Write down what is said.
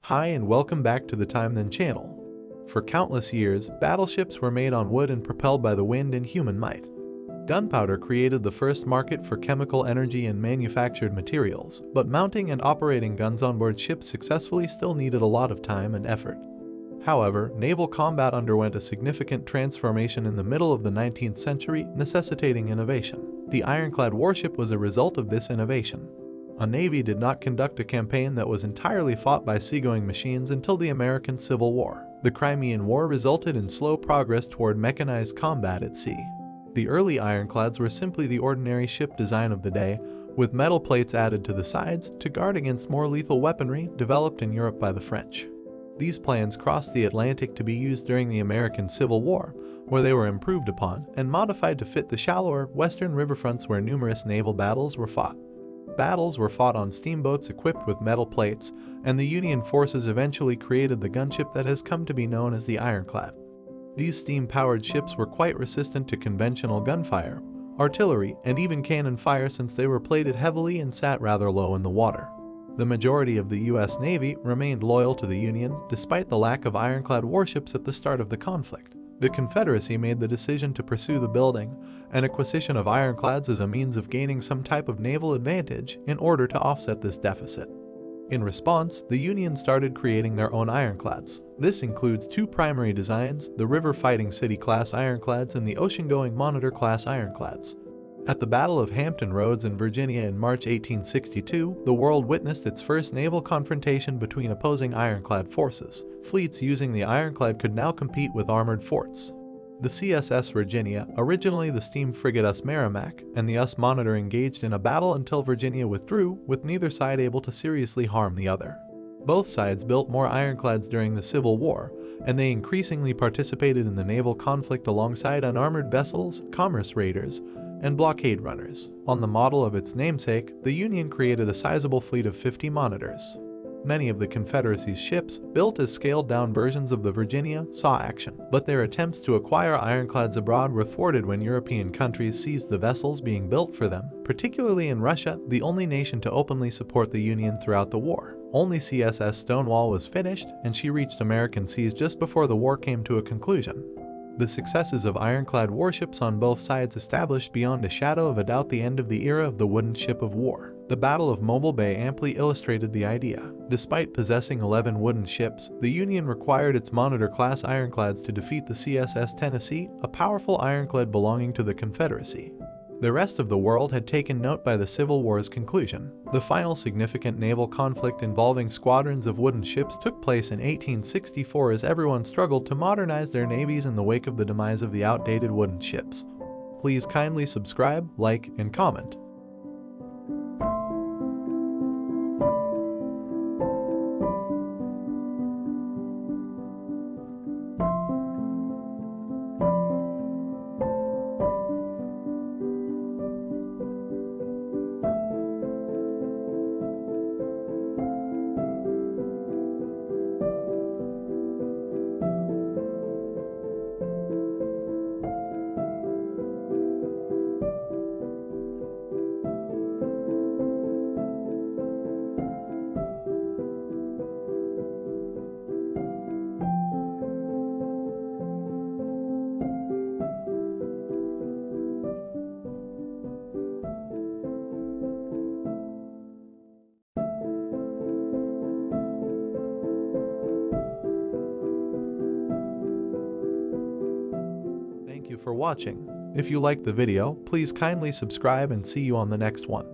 Hi and welcome back to the Time Then channel. For countless years, battleships were made on wood and propelled by the wind and human might. Gunpowder created the first market for chemical energy and manufactured materials, but mounting and operating guns on board ships successfully still needed a lot of time and effort. However, naval combat underwent a significant transformation in the middle of the 19th century, necessitating innovation. The ironclad warship was a result of this innovation. A navy did not conduct a campaign that was entirely fought by seagoing machines until the American Civil War. The Crimean War resulted in slow progress toward mechanized combat at sea. The early ironclads were simply the ordinary ship design of the day, with metal plates added to the sides to guard against more lethal weaponry developed in Europe by the French. These plans crossed the Atlantic to be used during the American Civil War, where they were improved upon and modified to fit the shallower western riverfronts where numerous naval battles were fought. Battles were fought on steamboats equipped with metal plates, and the Union forces eventually created the gunship that has come to be known as the ironclad. These steam-powered ships were quite resistant to conventional gunfire, artillery, and even cannon fire since they were plated heavily and sat rather low in the water. The majority of the U.S. Navy remained loyal to the Union despite the lack of ironclad warships at the start of the conflict. The Confederacy made the decision to pursue the building and acquisition of ironclads as a means of gaining some type of naval advantage in order to offset this deficit. In response, the Union started creating their own ironclads. This includes two primary designs, the River Fighting City-class ironclads and the Ocean-going Monitor-class ironclads. At the Battle of Hampton Roads in Virginia in March 1862, the world witnessed its first naval confrontation between opposing ironclad forces. Fleets using the ironclad could now compete with armored forts. The CSS Virginia, originally the steam frigate US Merrimac, and the US Monitor engaged in a battle until Virginia withdrew, with neither side able to seriously harm the other. Both sides built more ironclads during the Civil War, and they increasingly participated in the naval conflict alongside unarmored vessels, commerce raiders, and blockade runners. On the model of its namesake, the Union created a sizable fleet of 50 monitors. Many of the Confederacy's ships, built as scaled-down versions of the Virginia, saw action, but their attempts to acquire ironclads abroad were thwarted when European countries seized the vessels being built for them, particularly in Russia, the only nation to openly support the Union throughout the war. Only CSS Stonewall was finished, and she reached American seas just before the war came to a conclusion. The successes of ironclad warships on both sides established beyond a shadow of a doubt the end of the era of the wooden ship of war. The Battle of Mobile Bay amply illustrated the idea. Despite possessing 11 wooden ships, the Union required its Monitor-class ironclads to defeat the CSS Tennessee, a powerful ironclad belonging to the Confederacy. The rest of the world had taken note by the Civil War's conclusion. The final significant naval conflict involving squadrons of wooden ships took place in 1864 as everyone struggled to modernize their navies in the wake of the demise of the outdated wooden ships. Please kindly subscribe, like, and comment. Thank you for watching. If you liked the video, please kindly subscribe and see you on the next one.